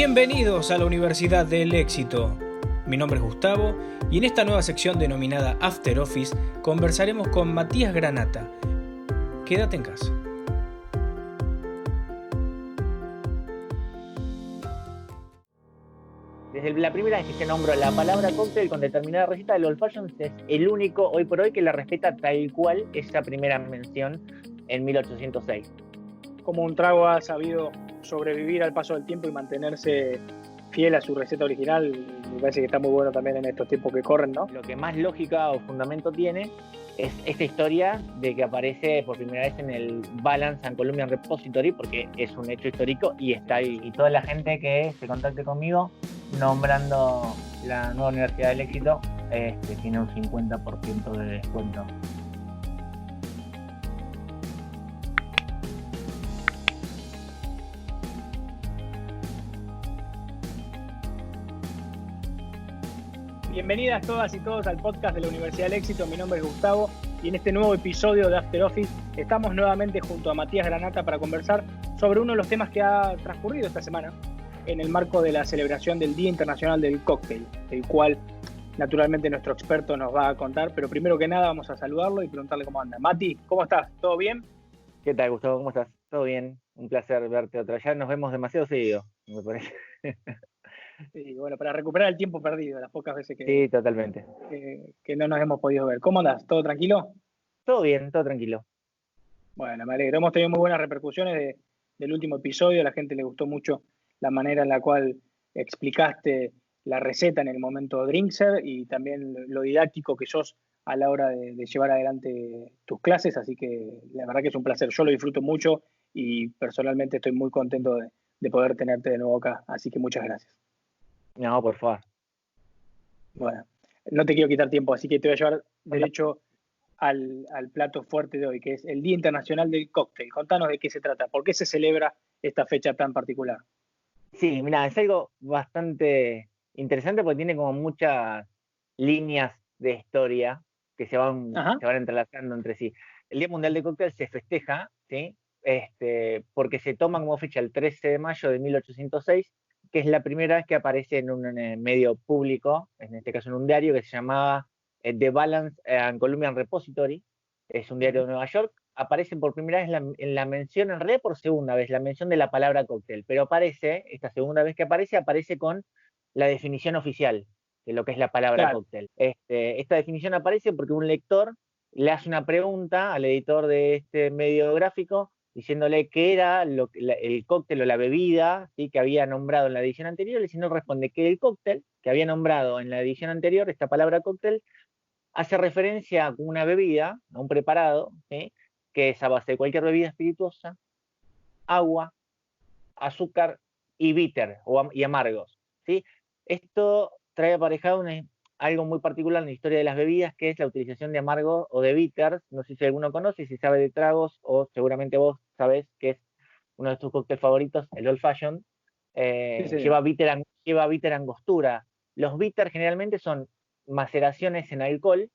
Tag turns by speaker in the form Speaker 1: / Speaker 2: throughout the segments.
Speaker 1: Bienvenidos a la Universidad del Éxito. Mi nombre es Gustavo y en esta nueva sección denominada After Office conversaremos con Matías Granata. Quédate en casa.
Speaker 2: Desde la primera vez que se nombró la palabra cóctel con determinada receta, el Old Fashion es el único hoy por hoy que la respeta tal cual esa primera mención en 1806.
Speaker 3: Como un trago ha sabido sobrevivir al paso del tiempo y mantenerse fiel a su receta original, me parece que está muy bueno también en estos tiempos que corren, ¿no?
Speaker 2: Lo que más lógica o fundamento tiene es esta historia de que aparece por primera vez en el Balance and Columbian Repository, porque es un hecho histórico y está ahí. Y toda la gente que se contacte conmigo nombrando la nueva Universidad del Éxito tiene un 50% de descuento.
Speaker 3: Bienvenidas todas y todos al podcast de la Universidad del Éxito. Mi nombre es Gustavo y en este nuevo episodio de After Office estamos nuevamente junto a Matías Granata para conversar sobre uno de los temas que ha transcurrido esta semana en el marco de la celebración del Día Internacional del Cóctel, el cual naturalmente nuestro experto nos va a contar, pero primero que nada vamos a saludarlo y preguntarle cómo anda. Mati, ¿cómo estás? ¿Todo bien?
Speaker 2: ¿Qué tal, Gustavo? ¿Cómo estás? ¿Todo bien? Un placer verte otra vez. Ya nos vemos demasiado seguido, me parece.
Speaker 3: Sí, bueno, para recuperar el tiempo perdido, las pocas veces
Speaker 2: Sí, totalmente.
Speaker 3: que no nos hemos podido ver. ¿Cómo andás? ¿Todo tranquilo?
Speaker 2: Todo bien, todo tranquilo.
Speaker 3: Bueno, me alegro. Hemos tenido muy buenas repercusiones del último episodio. A la gente le gustó mucho la manera en la cual explicaste la receta en el momento Drinkser y también lo didáctico que sos a la hora de llevar adelante tus clases. Así que la verdad que es un placer. Yo lo disfruto mucho y personalmente estoy muy contento de poder tenerte de nuevo acá. Así que muchas gracias.
Speaker 2: No, por favor.
Speaker 3: Bueno, no te quiero quitar tiempo, así que te voy a llevar derecho al plato fuerte de hoy, que es el Día Internacional del Cóctel. Contanos de qué se trata, por qué se celebra esta fecha tan particular.
Speaker 2: Sí, mira, es algo bastante interesante porque tiene como muchas líneas de historia que se van entrelazando entre sí. El Día Mundial del Cóctel se festeja, ¿sí? Porque se toma como fecha el 13 de mayo de 1806, que es la primera vez que aparece en un medio público, en este caso en un diario que se llamaba The Balance and Columbian Repository, es un diario de Nueva York. Aparece por primera vez en la mención, en realidad por segunda vez, la mención de la palabra cóctel, pero aparece, esta segunda vez que aparece con la definición oficial de lo que es la palabra cóctel. Esta definición aparece porque un lector le hace una pregunta al editor de este medio gráfico diciéndole qué era el cóctel o la bebida, ¿sí?, que había nombrado en la edición anterior, y si no responde que el cóctel que había nombrado en la edición anterior, esta palabra cóctel, hace referencia a una bebida, a un preparado, ¿sí?, que es a base de cualquier bebida espirituosa, agua, azúcar y bitter y amargos, ¿sí? Esto trae aparejado algo muy particular en la historia de las bebidas, que es la utilización de amargos o de bitters. No sé si alguno conoce, si sabe de tragos, o seguramente vos sabés que es uno de tus cócteles favoritos, el Old Fashion.
Speaker 3: Sí,
Speaker 2: lleva bitter angostura. Los bitters generalmente son maceraciones en alcohol,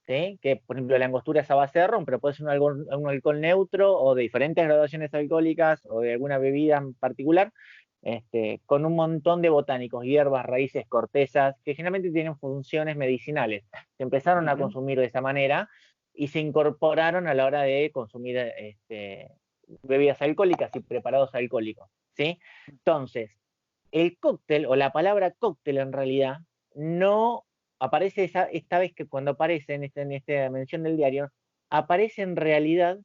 Speaker 2: ¿sí?, que por ejemplo la angostura es a base de ron, pero puede ser un alcohol neutro o de diferentes graduaciones alcohólicas o de alguna bebida en particular, con un montón de botánicos, hierbas, raíces, cortezas, que generalmente tienen funciones medicinales. Se empezaron a consumir de esa manera y se incorporaron a la hora de consumir bebidas alcohólicas y preparados alcohólicos, ¿sí? Entonces, el cóctel o la palabra cóctel en realidad no aparece esta vez, que cuando aparece en esta mención del diario, aparece en realidad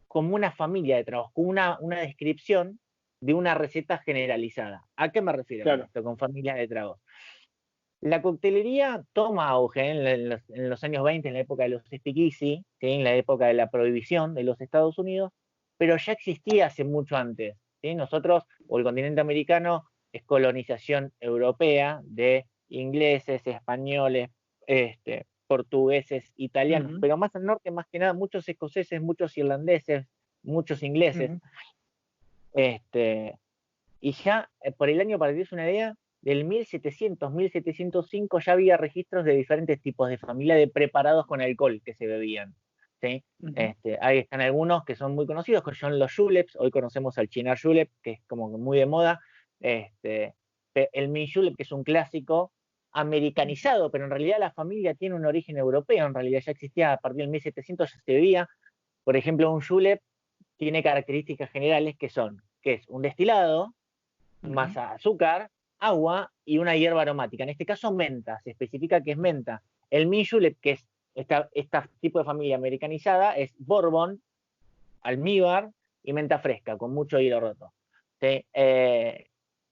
Speaker 2: como una familia de tragos, como una descripción de una receta generalizada. ¿A qué me refiero con esto, con familia de tragos? La coctelería toma auge en los años 20, en la época de los speakeasy, ¿sí?, en la época de la prohibición de los Estados Unidos, pero ya existía hace mucho antes, ¿sí? Nosotros, o el continente americano, es colonización europea de ingleses, españoles, portugueses, italianos, pero más al norte, más que nada, muchos escoceses, muchos irlandeses, muchos ingleses. Y ya por el año, para que te des una idea, del 1700, 1705 ya había registros de diferentes tipos de familia de preparados con alcohol que se bebían, ¿sí? Ahí están algunos que son muy conocidos, que son los juleps. Hoy conocemos al Chinar julep, que es como muy de moda, el mint julep, que es un clásico americanizado, pero en realidad la familia tiene un origen europeo, en realidad ya existía a partir del 1700, ya se bebía. Por ejemplo, un julep tiene características generales que es un destilado, más azúcar, agua y una hierba aromática. En este caso, menta, se especifica que es menta. El mint julep, que es este tipo de familia americanizada, es bourbon, almíbar y menta fresca, con mucho hilo roto. ¿Sí?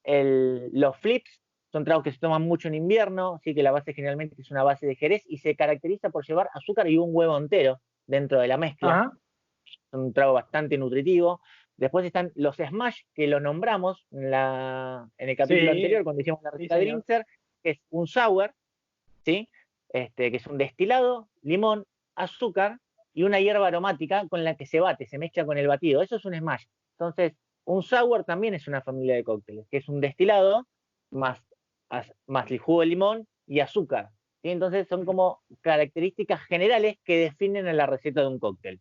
Speaker 2: Los flips son tragos que se toman mucho en invierno, así que la base generalmente es una base de jerez y se caracteriza por llevar azúcar y un huevo entero dentro de la mezcla. Es un trago bastante nutritivo. Después están los smash, que lo nombramos en el capítulo anterior, cuando hicimos la receta de Drinkser, que es un sour, ¿sí? Que es un destilado, limón, azúcar y una hierba aromática con la que se bate, se mezcla con el batido. Eso es un smash. Entonces, un sour también es una familia de cócteles, que es un destilado más el jugo de limón y azúcar. ¿Sí? Entonces, son como características generales que definen a la receta de un cóctel.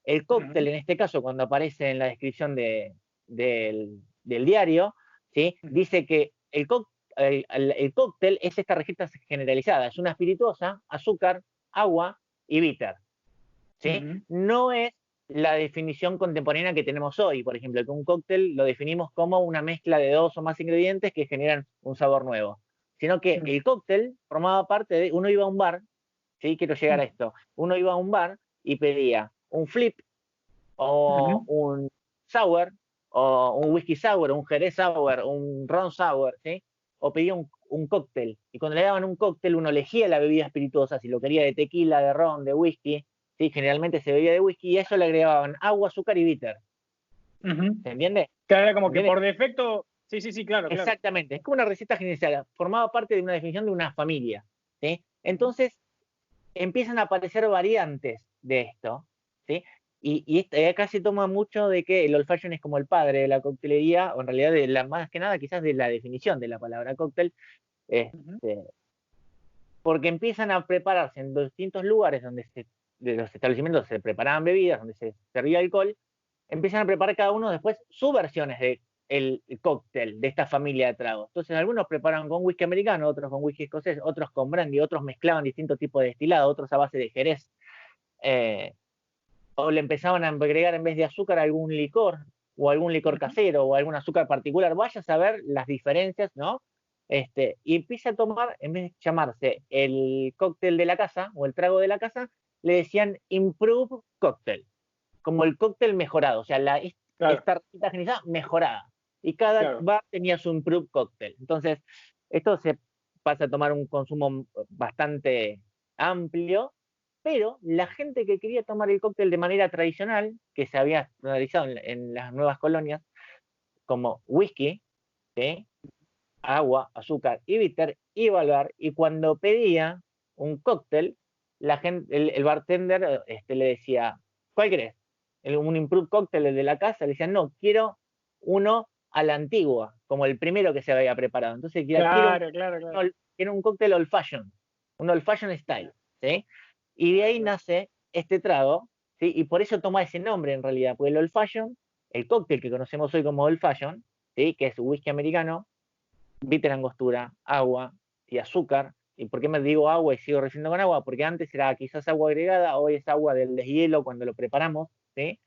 Speaker 2: El cóctel, en este caso, cuando aparece en la descripción del diario, ¿sí? Dice que el cóctel es esta receta generalizada, es una espirituosa, azúcar, agua y bitter. ¿Sí? No es la definición contemporánea que tenemos hoy, por ejemplo, que un cóctel lo definimos como una mezcla de 2 o más ingredientes que generan un sabor nuevo, sino que el cóctel formaba parte de, uno iba a un bar, ¿sí? Quiero llegar a esto, uno iba a un bar y pedía un flip o un sour, o un whisky sour, un jerez sour, un ron sour, ¿sí? O pedía un cóctel. Y cuando le daban un cóctel, uno elegía la bebida espirituosa, si lo quería de tequila, de ron, de whisky, ¿sí? Generalmente se bebía de whisky, y a eso le agregaban agua, azúcar y bitter. ¿Se entiende?
Speaker 3: Claro, era como que por defecto, sí, claro.
Speaker 2: Exactamente, es como una receta generalizada, formaba parte de una definición de una familia, ¿sí? Entonces, empiezan a aparecer variantes de esto, ¿sí? Y acá se toma mucho de que el old fashion es como el padre de la coctelería, o en realidad más que nada quizás de la definición de la palabra cóctel, porque empiezan a prepararse en distintos lugares de los establecimientos se preparaban bebidas, donde se servía alcohol, empiezan a preparar cada uno después sus versiones del cóctel de esta familia de tragos. Entonces algunos preparan con whisky americano, otros con whisky escocés, otros con brandy, otros mezclaban distintos tipos de destilado, otros a base de jerez. O le empezaban a agregar en vez de azúcar algún licor, o algún licor casero, o algún azúcar particular. Vaya a saber las diferencias, ¿no? Y empieza a tomar, en vez de llamarse el cóctel de la casa, o el trago de la casa, le decían improved cocktail, como el cóctel mejorado, o sea, esta receta generalizada mejorada. Y cada bar tenía su improved cocktail. Entonces, esto se pasa a tomar un consumo bastante amplio, pero la gente que quería tomar el cóctel de manera tradicional, que se había realizado en las nuevas colonias, como whisky, ¿sí? Agua, azúcar y bitter, iba al bar, y cuando pedía un cóctel, el bartender le decía, ¿cuál querés? Un improved cóctel, el de la casa, le decían, no, quiero uno a la antigua, como el primero que se había preparado. Entonces, quiero un cóctel old fashion, un old fashion style, ¿sí? Y de ahí nace este trago, ¿sí? Y por eso toma ese nombre en realidad, porque el old fashion, el cóctel que conocemos hoy como old fashion, ¿sí? Que es whisky americano, bitter angostura, agua y azúcar. ¿Y por qué me digo agua y sigo refiriendo con agua? Porque antes era quizás agua agregada, hoy es agua del deshielo cuando lo preparamos, ¿sí?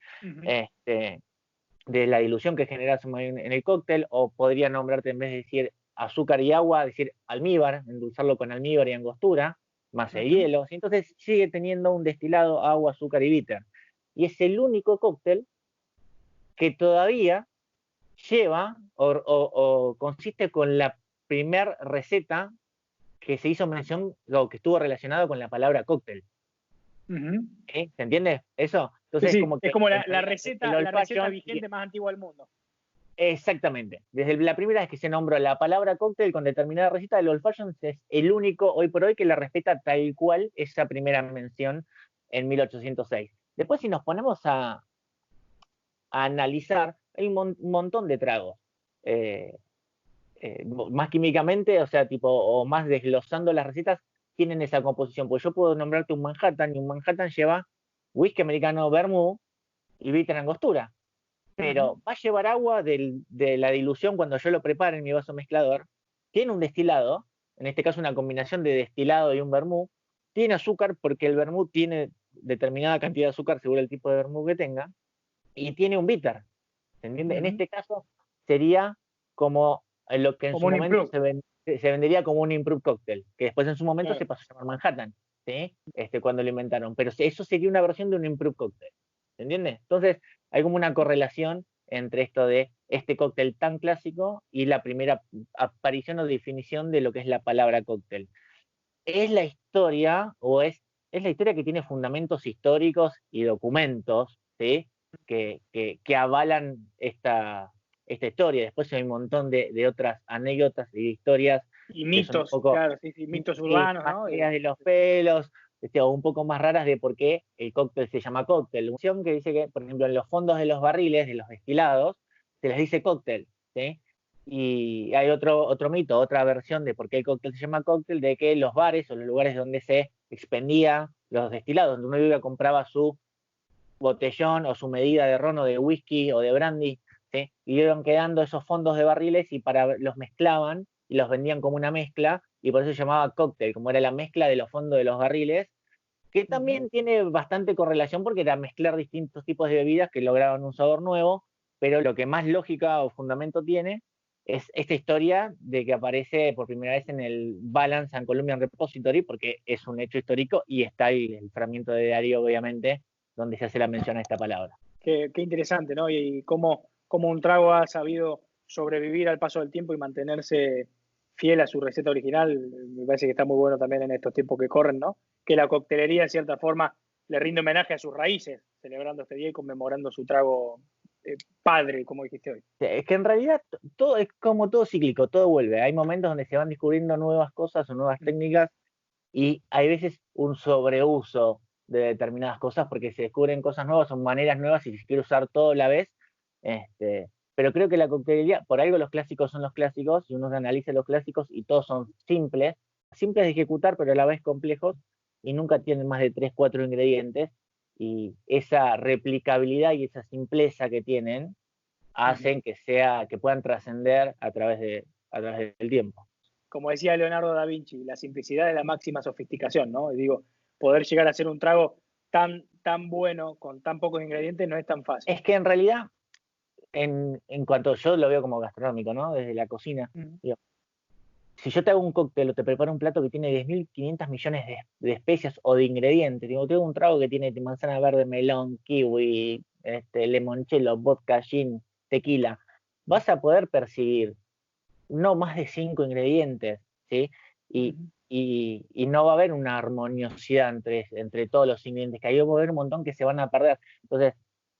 Speaker 2: De la dilución que genera en el cóctel, o podría nombrarte, en vez de decir azúcar y agua, decir almíbar, endulzarlo con almíbar y angostura, más el hielo, ¿sí? Entonces sigue teniendo un destilado, agua, azúcar y bitter. Y es el único cóctel que todavía lleva o consiste con la primer receta que se hizo mención o que estuvo relacionado con la palabra cóctel. ¿Se entiende eso?
Speaker 3: Entonces, es como la receta vigente más antigua del mundo.
Speaker 2: Exactamente. Desde la primera vez que se nombró la palabra cóctel con determinada receta, el old fashion es el único hoy por hoy que la respeta tal cual esa primera mención en 1806. Después, si nos ponemos a analizar, hay un montón de tragos. Más químicamente, o sea, o más desglosando las recetas, tienen esa composición. Pues yo puedo nombrarte un Manhattan, y un Manhattan lleva whisky americano, vermouth y bitter angostura. Pero va a llevar agua de la dilución cuando yo lo prepare en mi vaso mezclador, tiene un destilado, en este caso una combinación de destilado y un vermú, tiene azúcar porque el vermú tiene determinada cantidad de azúcar según el tipo de vermú que tenga, y tiene un bitter, ¿se entiende? En este caso sería como lo que en su momento se vendería como un improved cocktail, que después en su momento se pasó a llamar Manhattan, ¿sí? Cuando lo inventaron, pero eso sería una versión de un improved cocktail, ¿se entiende? Entonces hay como una correlación entre esto de este cóctel tan clásico y la primera aparición o definición de lo que es la palabra cóctel. Es la historia, o es la historia que tiene fundamentos históricos y documentos, ¿sí? que avalan esta historia. Después hay un montón de otras anécdotas y historias.
Speaker 3: Y mitos, claro, sí, mitos urbanos, ¿no?
Speaker 2: De los pelos, o un poco más raras de por qué el cóctel se llama cóctel. Una opción que dice que, por ejemplo, en los fondos de los barriles, de los destilados, se les dice cóctel, ¿sí? Y hay otro mito, otra versión de por qué el cóctel se llama cóctel, de que los bares o los lugares donde se expendía los destilados, donde uno iba y compraba su botellón o su medida de ron o de whisky o de brandy, ¿sí? Y iban quedando esos fondos de barriles y los mezclaban y los vendían como una mezcla, y por eso se llamaba cóctel, como era la mezcla de los fondos de los barriles, que también tiene bastante correlación porque era mezclar distintos tipos de bebidas que lograban un sabor nuevo, pero lo que más lógica o fundamento tiene es esta historia de que aparece por primera vez en el Balance and Columbian Repository, porque es un hecho histórico y está ahí el fragmento de diario, obviamente, donde se hace la mención a esta palabra.
Speaker 3: Qué interesante, ¿no? Y cómo un trago ha sabido sobrevivir al paso del tiempo y mantenerse fiel a su receta original. Me parece que está muy bueno también en estos tiempos que corren, ¿no? Que la coctelería, de cierta forma, le rinde homenaje a sus raíces, celebrando este día y conmemorando su trago padre, como dijiste hoy.
Speaker 2: Es que en realidad todo es como todo cíclico, todo vuelve. Hay momentos donde se van descubriendo nuevas cosas o nuevas técnicas, y hay veces un sobreuso de determinadas cosas porque se descubren cosas nuevas, son maneras nuevas y se quiere usar todo a la vez. Pero creo que la coctelería, por algo los clásicos son los clásicos, y uno analiza los clásicos y todos son simples de ejecutar, pero a la vez complejos, y nunca tienen más de 3, 4 ingredientes, y esa replicabilidad y esa simpleza que tienen hacen que puedan trascender a través del tiempo.
Speaker 3: Como decía Leonardo da Vinci, la simplicidad es la máxima sofisticación, ¿no? Y digo, poder llegar a hacer un trago tan bueno con tan pocos ingredientes no es tan fácil.
Speaker 2: Es que en realidad, en cuanto yo lo veo como gastronómico, ¿no? Desde la cocina, digo, si yo te hago un cóctel o te preparo un plato que tiene 10.500 millones de especias o de ingredientes, digo, tengo un trago que tiene manzana verde, melón, kiwi, limoncello, vodka, gin, tequila, vas a poder percibir no más de 5 ingredientes, ¿sí? Y no va a haber una armoniosidad entre todos los ingredientes, que ahí va a haber un montón que se van a perder. Entonces,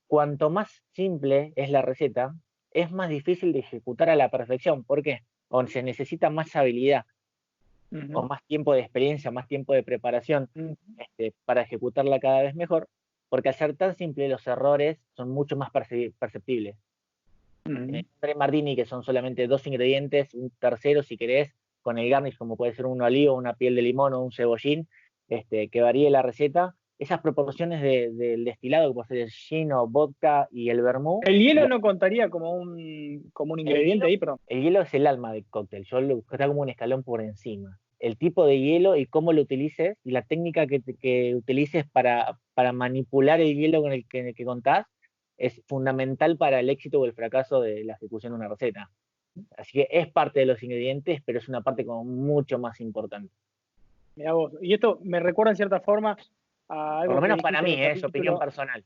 Speaker 2: cuanto más simple es la receta, es más difícil de ejecutar a la perfección. ¿Por qué? O se necesita más habilidad, o más tiempo de experiencia, más tiempo de preparación, para ejecutarla cada vez mejor, porque al ser tan simple los errores son mucho más perceptibles. Tres martini, que son solamente 2 ingredientes, un tercero si querés, con el garnish como puede ser un olivo, una piel de limón o un cebollín, que varíe la receta. Esas proporciones del destilado, que puede ser el gin o vodka y el vermú.
Speaker 3: ¿El hielo no contaría como un ingrediente ahí? Perdón.
Speaker 2: El hielo es el alma del cóctel, está como un escalón por encima. El tipo de hielo y cómo lo utilices, y la técnica que utilices para manipular el hielo con el que contás, es fundamental para el éxito o el fracaso de la ejecución de una receta. Así que es parte de los ingredientes, pero es una parte como mucho más importante.
Speaker 3: Mirá vos, y esto me recuerda en cierta forma a algo.
Speaker 2: Por lo menos para mí, es opinión personal.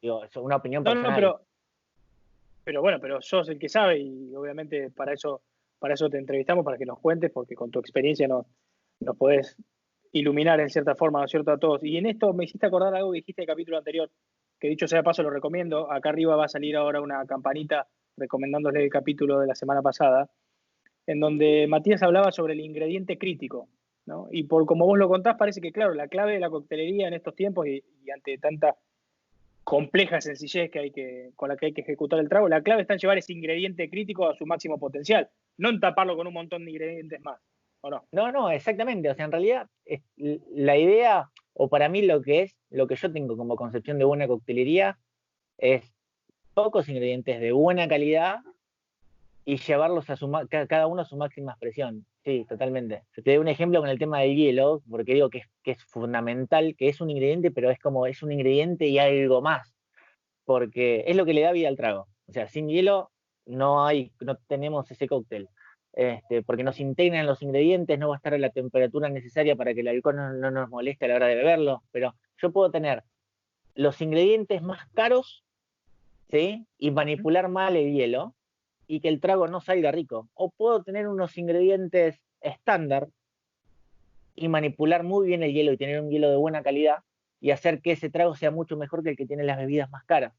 Speaker 2: Digo, es una opinión personal.
Speaker 3: Pero sos el que sabe, y obviamente para eso te entrevistamos, para que nos cuentes, porque con tu experiencia nos podés iluminar en cierta forma, ¿no es cierto?, a todos. Y en esto me hiciste acordar algo que dijiste en el capítulo anterior, que dicho sea de paso lo recomiendo. Acá arriba va a salir ahora una campanita recomendándole el capítulo de la semana pasada, en donde Matías hablaba sobre el ingrediente crítico, ¿no? Y por como vos lo contás, parece que, claro, la clave de la coctelería en estos tiempos y ante tanta compleja sencillez con la que hay que ejecutar el trago, la clave está en llevar ese ingrediente crítico a su máximo potencial, no en taparlo con un montón de ingredientes más, ¿o no?
Speaker 2: No, exactamente. O sea, en realidad, la idea, o para mí lo que yo tengo como concepción de buena coctelería, es pocos ingredientes de buena calidad y llevarlos a cada uno a su máxima expresión. Sí, totalmente. Te doy un ejemplo con el tema del hielo, porque digo que es fundamental, que es un ingrediente, pero es un ingrediente y algo más, porque es lo que le da vida al trago. O sea, sin hielo no tenemos ese cóctel. Porque nos integran los ingredientes, no va a estar a la temperatura necesaria para que el alcohol no nos moleste a la hora de beberlo, pero yo puedo tener los ingredientes más caros, ¿sí? Y manipular mal el hielo y que el trago no salga rico. O puedo tener unos ingredientes estándar y manipular muy bien el hielo y tener un hielo de buena calidad y hacer que ese trago sea mucho mejor que el que tiene las bebidas más caras,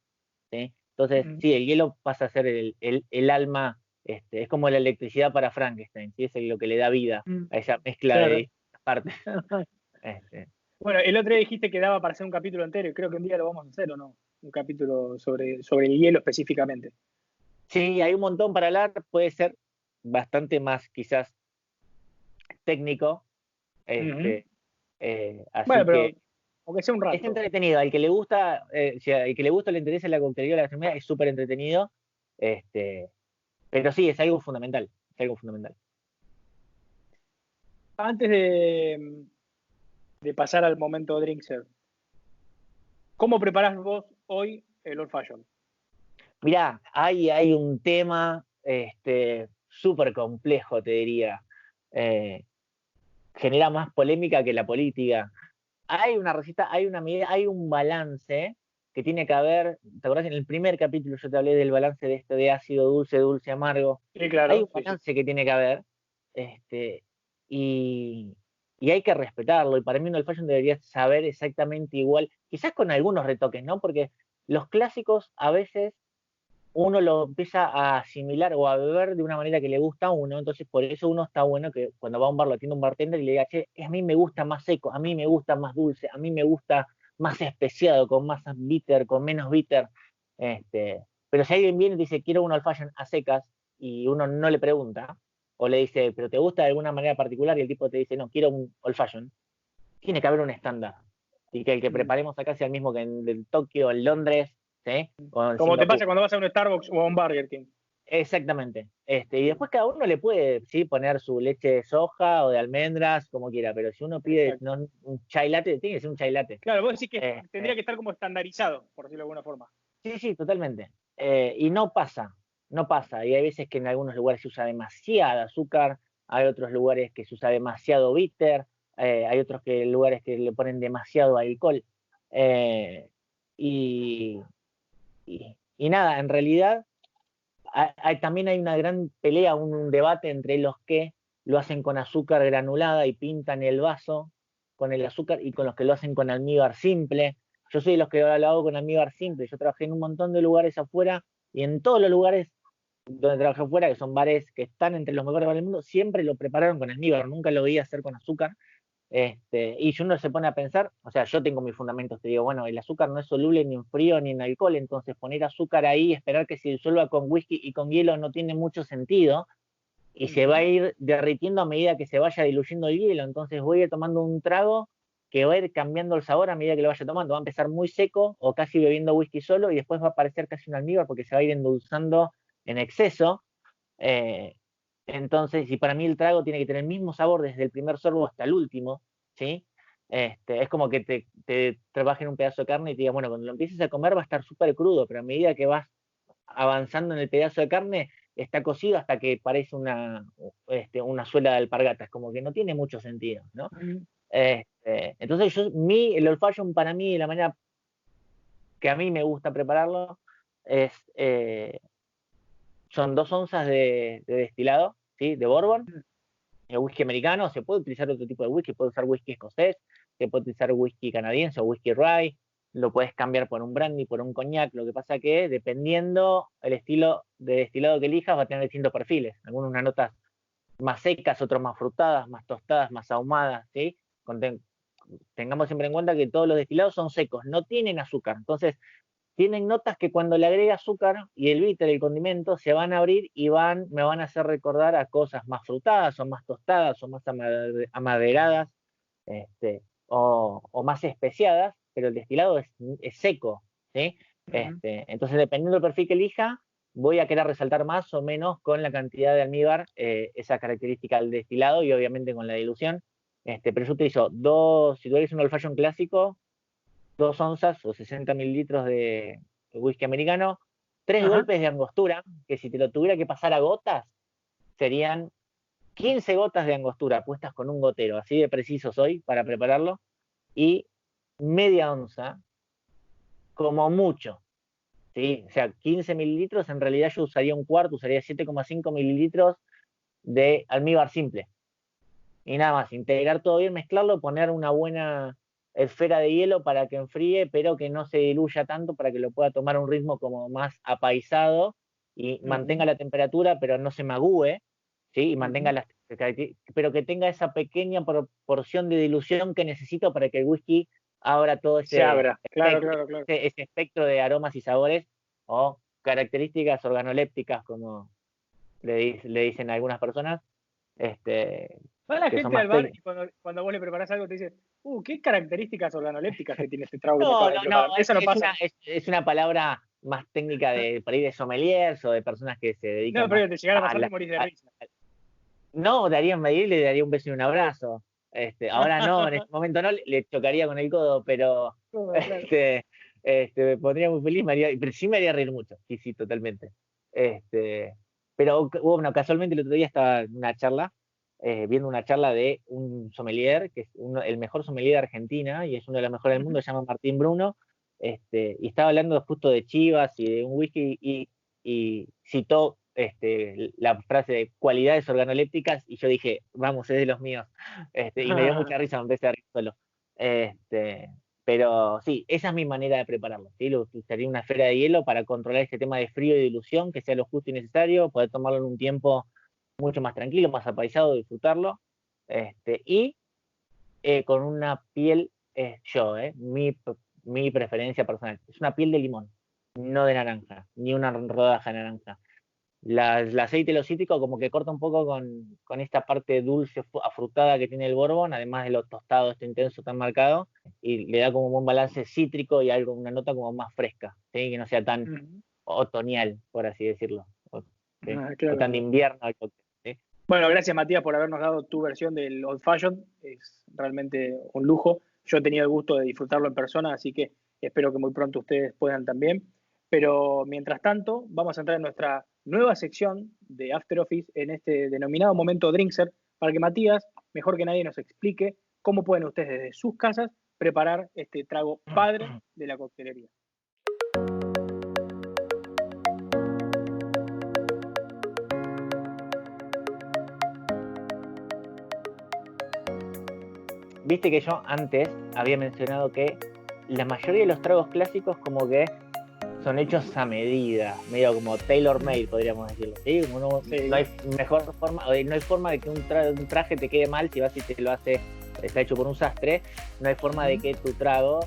Speaker 2: ¿sí? Entonces, sí, el hielo pasa a ser el alma, es como la electricidad para Frankenstein, ¿sí? Es lo que le da vida a esa mezcla de partes.
Speaker 3: Bueno, el otro día dijiste que daba para hacer un capítulo entero y creo que un día lo vamos a hacer, ¿o no? Un capítulo sobre el hielo específicamente.
Speaker 2: Sí, hay un montón para hablar, puede ser bastante más quizás técnico. Así
Speaker 3: bueno, pero
Speaker 2: que
Speaker 3: aunque sea un rato.
Speaker 2: es entretenido, al que le gusta, si al que le gusta, le interesa la coctelería de la gastronomía, es súper entretenido. Pero sí, es algo fundamental, es algo fundamental.
Speaker 3: Antes de pasar al momento Drinkser, ¿cómo preparás vos hoy el Old Fashion?
Speaker 2: Mirá, hay un tema súper complejo, te diría. Genera más polémica que la política. Hay una receta, hay una medida, hay un balance que tiene que haber. ¿Te acordás? En el primer capítulo yo te hablé del balance de de ácido, dulce, dulce, amargo.
Speaker 3: Sí, claro.
Speaker 2: Hay un balance que tiene que haber. Y, y hay que respetarlo. Y para mí un old fashion debería saber exactamente igual, quizás con algunos retoques, ¿no? Porque los clásicos a veces uno lo empieza a asimilar o a beber de una manera que le gusta a uno, entonces por eso uno está bueno que cuando va a un bar lo atiende un bartender y le diga, che, a mí me gusta más seco, a mí me gusta más dulce, a mí me gusta más especiado, con más bitter, con menos bitter. Pero si alguien viene y dice, quiero un old fashion a secas, y uno no le pregunta, o le dice, pero ¿te gusta de alguna manera particular? Y el tipo te dice, no, quiero un old fashion, tiene que haber un estándar. Y que el que preparemos acá sea el mismo que en Tokio, en Londres, ¿sí? O en
Speaker 3: Como
Speaker 2: Singapur.
Speaker 3: te pasa cuando vas a un Starbucks o a un Burger King.
Speaker 2: Exactamente. Y después cada uno le puede, sí, poner su leche de soja o de almendras, como quiera, pero si uno pide un chai latte, tiene que ser un chai latte.
Speaker 3: Claro, vos decís que tendría que estar como estandarizado, por decirlo de alguna forma.
Speaker 2: Sí, sí, totalmente. Y no pasa. Y hay veces que en algunos lugares se usa demasiada azúcar, hay otros lugares que se usa demasiado bitter, hay otros lugares que le ponen demasiado alcohol. Y nada, en realidad también hay una gran pelea, un debate entre los que lo hacen con azúcar granulada y pintan el vaso con el azúcar y con los que lo hacen con almíbar simple. Yo soy de los que lo hago con almíbar simple. Yo trabajé en un montón de lugares afuera y en todos los lugares donde trabajé afuera, que son bares que están entre los mejores bares del mundo, siempre lo prepararon con almíbar, nunca lo veía hacer con azúcar. Y si uno se pone a pensar, o sea, yo tengo mis fundamentos, te digo, bueno, el azúcar no es soluble ni en frío ni en alcohol, entonces poner azúcar ahí y esperar que se disuelva con whisky y con hielo no tiene mucho sentido, y se va a ir derritiendo a medida que se vaya diluyendo el hielo, entonces voy a ir tomando un trago que va a ir cambiando el sabor a medida que lo vaya tomando, va a empezar muy seco o casi bebiendo whisky solo y después va a parecer casi un almíbar porque se va a ir endulzando en exceso. Entonces, y para mí el trago tiene que tener el mismo sabor desde el primer sorbo hasta el último, ¿sí? Es como que te trabajen un pedazo de carne y te diga, bueno, cuando lo empieces a comer va a estar súper crudo, pero a medida que vas avanzando en el pedazo de carne, está cocido hasta que parece una suela de alpargatas, como que no tiene mucho sentido, ¿no? Entonces, el old fashion para mí, la manera que a mí me gusta prepararlo, es son 2 onzas de destilado, ¿sí? De bourbon, whisky americano, se puede utilizar otro tipo de whisky, puede usar whisky escocés, se puede utilizar whisky canadiense o whisky rye, lo puedes cambiar por un brandy, por un coñac, lo que pasa que dependiendo el estilo de destilado que elijas va a tener distintos perfiles, algunos unas notas más secas, otros más frutadas, más tostadas, más ahumadas, ¿sí? Tengamos siempre en cuenta que todos los destilados son secos, no tienen azúcar, entonces tienen notas que cuando le agrega azúcar y el bitter, el condimento, se van a abrir y me van a hacer recordar a cosas más frutadas o más tostadas o más amaderadas, o más especiadas, pero el destilado es seco, ¿sí? Entonces, dependiendo del perfil que elija, voy a querer resaltar más o menos con la cantidad de almíbar, esa característica del destilado y obviamente con la dilución. Pero yo utilizo si tú eres un old fashion clásico, 2 onzas o 60 mililitros de whisky americano, 3 golpes de angostura, que si te lo tuviera que pasar a gotas, serían 15 gotas de angostura puestas con un gotero, así de preciso soy para prepararlo, y media onza, como mucho. ¿Sí? O sea, 15 mililitros, en realidad yo usaría un cuarto, usaría 7,5 mililitros de almíbar simple. Y nada más, integrar todo bien, mezclarlo, poner una buena esfera de hielo para que enfríe, pero que no se diluya tanto para que lo pueda tomar a un ritmo como más apaisado y mantenga la temperatura, pero no se magúe, ¿sí? Y mantenga pero que tenga esa pequeña porción de dilución que necesito para que el whisky abra todo ese espectro de aromas y sabores o características organolépticas, como le dicen a algunas personas.
Speaker 3: Va la gente al bar y cuando vos le preparás algo te dice, qué características organolépticas que tiene este trago.
Speaker 2: Eso no pasa. Es una palabra más técnica por ahí de sommeliers o de personas que se dedican.
Speaker 3: No, pero te llegara a pasar de morir de risa.
Speaker 2: No, daría medir, le daría un beso y un abrazo. Ahora no, en este momento no, le chocaría con el codo, pero me pondría muy feliz, pero sí me haría reír mucho, sí, totalmente. Pero bueno, casualmente el otro día estaba en una charla, viendo una charla de un sommelier, que es el mejor sommelier de Argentina, y es uno de los mejores del mundo, se llama Martín Bruno, y estaba hablando justo de Chivas y de un whisky, y citó la frase de cualidades organolépticas, y yo dije, vamos, es de los míos, y me dio mucha risa, me empecé a reír solo. Pero sí, esa es mi manera de prepararlo, ¿sí? Lo utilizaría una esfera de hielo para controlar este tema de frío y dilución, que sea lo justo y necesario, poder tomarlo en un tiempo mucho más tranquilo, más apaisado, disfrutarlo, y con una piel, mi preferencia personal, es una piel de limón, no de naranja, ni una rodaja de naranja. El aceite de lo cítrico como que corta un poco con esta parte dulce, afrutada que tiene el Bourbon, además de lo tostado, intenso tan marcado, y le da como un buen balance cítrico y una nota como más fresca, ¿sí? Que no sea tan otoñal, por así decirlo, o tan de invierno. ¿Sí?
Speaker 3: Bueno, gracias Matías por habernos dado tu versión del Old Fashion, es realmente un lujo. Yo he tenido el gusto de disfrutarlo en persona, así que espero que muy pronto ustedes puedan también. Pero mientras tanto, vamos a entrar en nuestra nueva sección de After Office en este denominado momento Drinkser, para que Matías, mejor que nadie, nos explique cómo pueden ustedes desde sus casas preparar este trago padre de la coctelería.
Speaker 2: Viste que yo antes había mencionado que la mayoría de los tragos clásicos como que son hechos a medida, medio como tailor-made, podríamos decirlo, ¿sí? No hay mejor forma, no hay forma de que un traje te quede mal si vas y te lo hace, está hecho por un sastre, no hay forma de que tu trago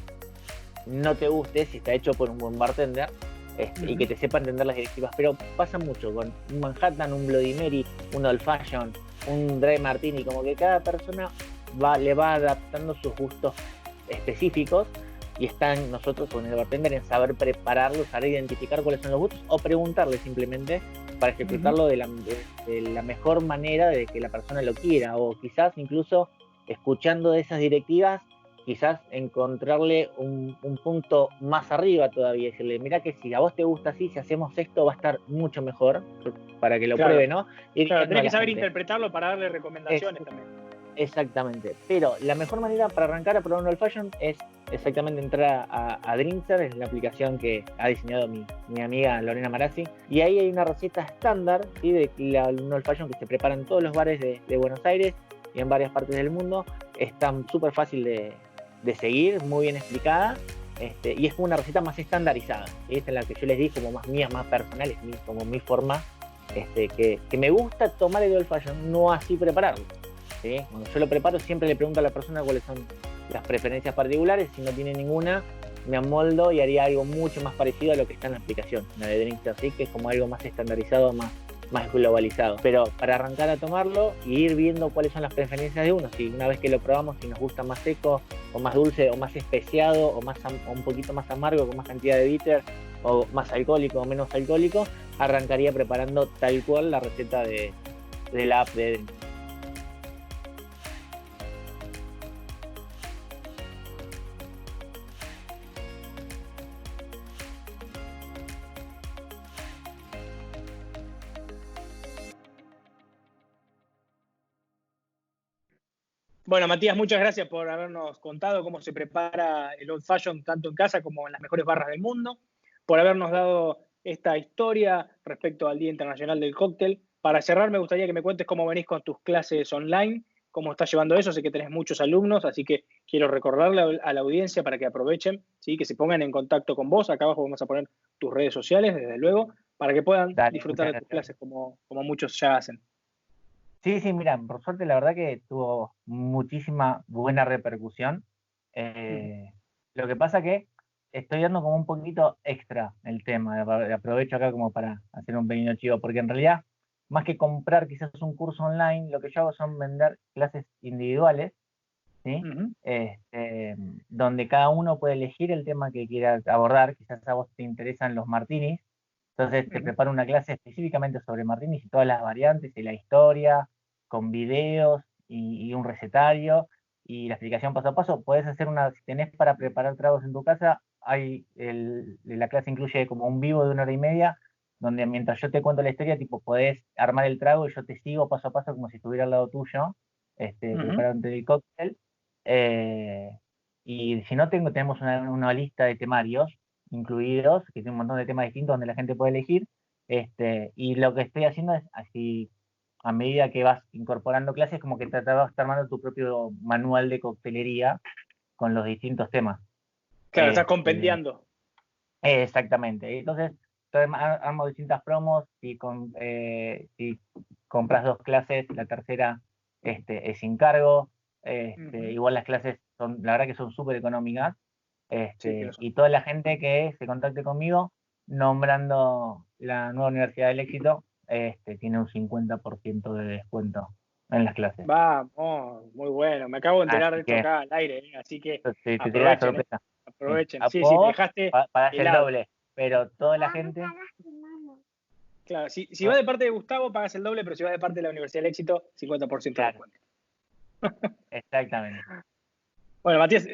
Speaker 2: no te guste si está hecho por un buen bartender, y que te sepa entender las directivas, pero pasa mucho con un Manhattan, un Bloody Mary, un Old Fashion, un Dry Martini, como que cada persona le va adaptando sus gustos específicos. Y está en nosotros con el bartender en saber prepararlo, saber identificar cuáles son los gustos o preguntarle simplemente para ejecutarlo de la mejor manera de que la persona lo quiera, o quizás incluso escuchando de esas directivas, quizás encontrarle un punto más arriba todavía, decirle, mira que si a vos te gusta así, si hacemos esto va a estar mucho mejor para que lo pruebe, ¿no?
Speaker 3: Claro, tenés que saber interpretarlo para darle recomendaciones también.
Speaker 2: Exactamente, pero la mejor manera para arrancar a probar un Old Fashion es exactamente entrar a Drinkser, es la aplicación que ha diseñado mi amiga Lorena Marazzi, y ahí hay una receta estándar, ¿sí? De un Old Fashion que se prepara en todos los bares de Buenos Aires y en varias partes del mundo. Está súper fácil de seguir, muy bien explicada, y es como una receta más estandarizada, ¿sí? Es en la que yo les di como más mía, más personal, es como mi forma, que me gusta tomar el Old Fashion, no así prepararlo. ¿Sí? Cuando yo lo preparo siempre le pregunto a la persona cuáles son las preferencias particulares, si no tiene ninguna me amoldo y haría algo mucho más parecido a lo que está en la aplicación, la de Drinkser, ¿sí? Que es como algo más estandarizado, más globalizado, pero para arrancar a tomarlo y ir viendo cuáles son las preferencias de uno, si una vez que lo probamos, si nos gusta más seco o más dulce o más especiado o un poquito más amargo con más cantidad de bitter o más alcohólico o menos alcohólico, arrancaría preparando tal cual la receta de la app de Edric.
Speaker 3: Bueno, Matías, muchas gracias por habernos contado cómo se prepara el Old Fashion tanto en casa como en las mejores barras del mundo, por habernos dado esta historia respecto al Día Internacional del Cóctel. Para cerrar, me gustaría que me cuentes cómo venís con tus clases online, cómo estás llevando eso. Sé que tenés muchos alumnos, así que quiero recordarle a la audiencia para que aprovechen, ¿sí? Que se pongan en contacto con vos. Acá abajo vamos a poner tus redes sociales, desde luego, para que puedan disfrutar de tus clases como muchos ya hacen.
Speaker 2: Sí, mira, por suerte la verdad que tuvo muchísima buena repercusión. Lo que pasa que estoy dando como un poquito extra el tema, aprovecho acá como para hacer un pequeño chivo, porque en realidad, más que comprar quizás un curso online, lo que yo hago son vender clases individuales, ¿sí? Donde cada uno puede elegir el tema que quiera abordar. Quizás a vos te interesan los martinis, entonces te preparo una clase específicamente sobre martinis y todas las variantes y la historia, con videos y un recetario y la explicación paso a paso. Podés hacer si tenés para preparar tragos en tu casa, la clase incluye como un vivo de 1 hora y media, donde mientras yo te cuento la historia, podés armar el trago y yo te sigo paso a paso como si estuviera al lado tuyo, preparando el cóctel. Y si no, tenemos una lista de temarios incluidos, que tiene un montón de temas distintos donde la gente puede elegir, y lo que estoy haciendo es así, a medida que vas incorporando clases, como que vas armando tu propio manual de coctelería con los distintos temas.
Speaker 3: Claro, estás compendiando.
Speaker 2: Exactamente. Entonces, armo distintas promos. Si compras 2 clases, la tercera es sin cargo. Igual las clases la verdad que son súper económicas. Y toda la gente que se contacte conmigo nombrando la nueva Universidad del Éxito tiene un 50% de descuento en las clases.
Speaker 3: Vamos, muy bueno. Me acabo de enterar de esto acá al aire, así que aprovechen.
Speaker 2: Sí,
Speaker 3: te dejaste
Speaker 2: pagás el doble, pero toda la gente...
Speaker 3: Claro, si vas de parte de Gustavo, pagas el doble, pero si vas de parte de la Universidad del Éxito, 50% de descuento.
Speaker 2: Exactamente.
Speaker 3: Bueno, Matías,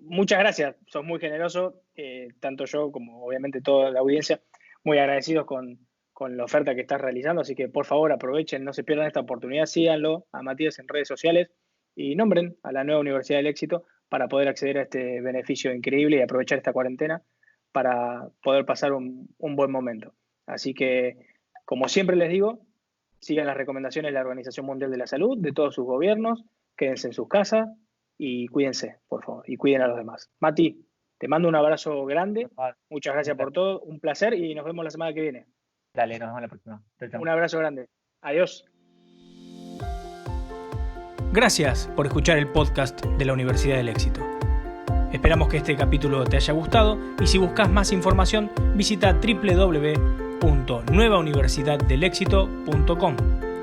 Speaker 3: muchas gracias. Sos muy generoso, tanto yo como obviamente toda la audiencia, muy agradecidos con la oferta que estás realizando, así que por favor aprovechen, no se pierdan esta oportunidad, síganlo a Matías en redes sociales y nombren a la nueva Universidad del Éxito para poder acceder a este beneficio increíble y aprovechar esta cuarentena para poder pasar un buen momento. Así que, como siempre les digo, sigan las recomendaciones de la Organización Mundial de la Salud, de todos sus gobiernos, quédense en sus casas y cuídense, por favor, y cuiden a los demás. Mati, te mando un abrazo grande, muchas gracias por todo, un placer y nos vemos la semana que viene.
Speaker 2: Dale, nos vemos la próxima.
Speaker 3: Chau. Un abrazo grande. Adiós.
Speaker 1: Gracias por escuchar el podcast de la Universidad del Éxito. Esperamos que este capítulo te haya gustado y si buscas más información visita www.nuevauniversidaddelexito.com.